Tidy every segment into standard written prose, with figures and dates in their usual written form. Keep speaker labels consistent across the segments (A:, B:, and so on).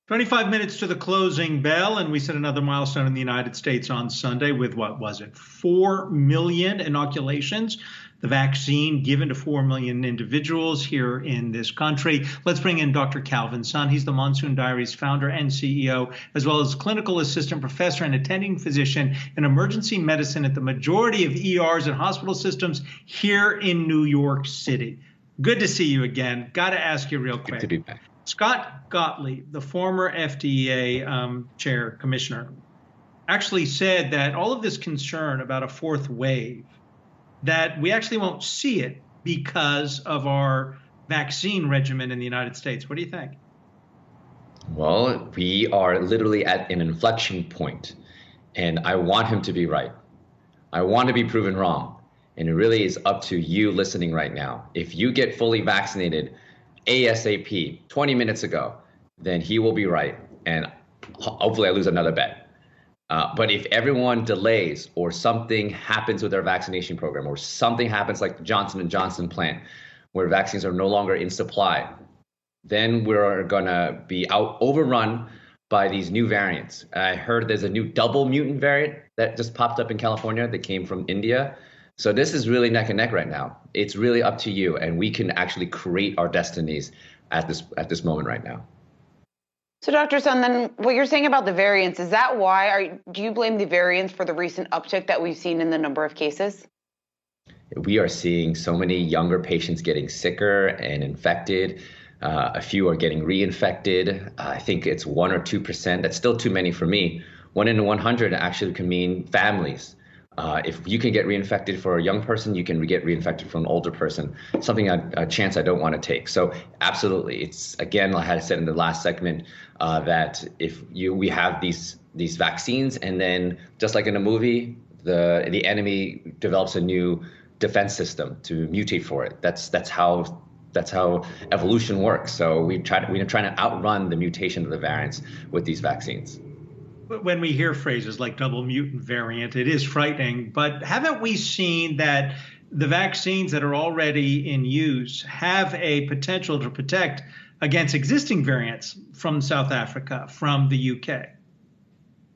A: 25 minutes to the closing bell, and we set another milestone in the United States on Sunday with, what was it, 4 million inoculations, the vaccine given to 4 million individuals here in this country. Let's bring in Dr. Calvin Sun. He's the Monsoon Diaries founder and CEO, as well as clinical assistant professor and attending physician in emergency medicine at the majority of ERs and hospital systems here in New York City. Good to see you again. Got to ask you real quick.
B: Good to be back.
A: Scott Gottlieb, the former FDA chair commissioner, actually said that all of this concern about a fourth wave, that we actually won't see it because of our vaccine regimen in the United States. What do you think?
B: Well, we are literally at an inflection point, and I want him to be right. I want to be proven wrong. And it really is up to you listening right now. If you get fully vaccinated ASAP 20 minutes ago, then he will be right. And hopefully I lose another bet. But if everyone delays or something happens with their vaccination program or something happens like the Johnson & Johnson plant where vaccines are no longer in supply, then we're going to be overrun by these new variants. I heard there's a new double mutant variant that just popped up in California that came from India. So this is really neck and neck right now. It's really up to you, and we can actually create our destinies at this moment right now.
C: So, Dr. Sun, then what you're saying about the variants, is that why? Do you blame the variants for the recent uptick that we've seen in the number of cases?
B: We are seeing so many younger patients getting sicker and infected. A few are getting reinfected. I think it's 1 or 2%. That's still too many for me. 1 in 100 actually can mean families. If you can get reinfected for a young person, you can get reinfected for an older person, a chance I don't want to take. So absolutely. It's, again, like I said in the last segment, that we have these vaccines, and then just like in a movie, the enemy develops a new defense system to mutate for it. That's how evolution works. So we're trying to outrun the mutation of the variants with these vaccines.
A: When we hear phrases like double mutant variant, it is frightening. But haven't we seen that the vaccines that are already in use have a potential to protect against existing variants from South Africa, from the UK?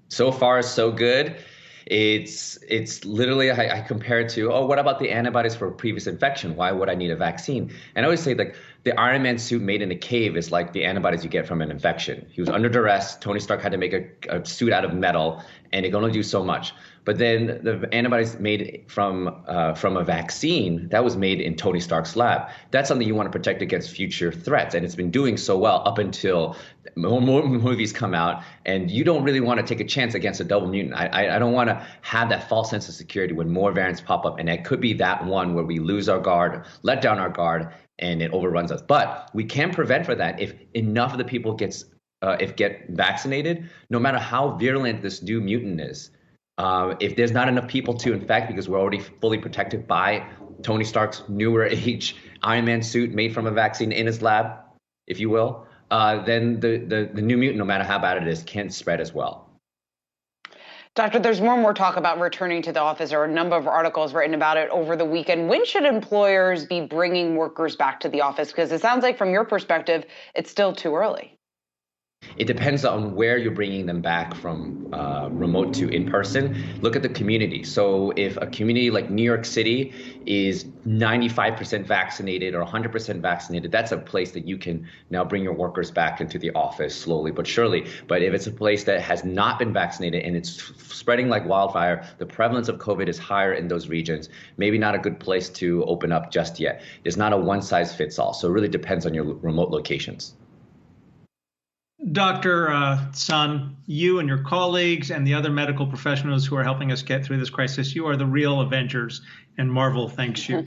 B: So far, so good. It's literally, I compare it to, what about the antibodies for previous infection? Why would I need a vaccine? And I always say, like, the Iron Man suit made in a cave is like the antibodies you get from an infection. He was under duress. Tony Stark had to make a suit out of metal, and it can only do so much. But then the antibodies made from a vaccine, that was made in Tony Stark's lab. That's something you want to protect against future threats. And it's been doing so well up until more movies come out. And you don't really want to take a chance against a double mutant. I don't want to have that false sense of security when more variants pop up. And it could be that one where we lose our guard, let down our guard, and it overruns us. But we can prevent for that if enough of the people get vaccinated, no matter how virulent this new mutant is. If there's not enough people to infect because we're already fully protected by Tony Stark's newer age Iron Man suit made from a vaccine in his lab, if you will, then the new mutant, no matter how bad it is, can't spread as well.
C: Doctor, there's more and more talk about returning to the office. There are a number of articles written about it over the weekend. When should employers be bringing workers back to the office? Because it sounds like from your perspective, it's still too early.
B: It depends on where you're bringing them back from, remote to in-person. Look at the community. So if a community like New York City is 95% vaccinated or 100% vaccinated, that's a place that you can now bring your workers back into the office slowly but surely. But if it's a place that has not been vaccinated and it's spreading like wildfire, the prevalence of COVID is higher in those regions, maybe not a good place to open up just yet. It's not a one-size-fits-all. So it really depends on your remote locations.
A: Dr. Sun, you and your colleagues and the other medical professionals who are helping us get through this crisis, you are the real Avengers, and Marvel thanks you.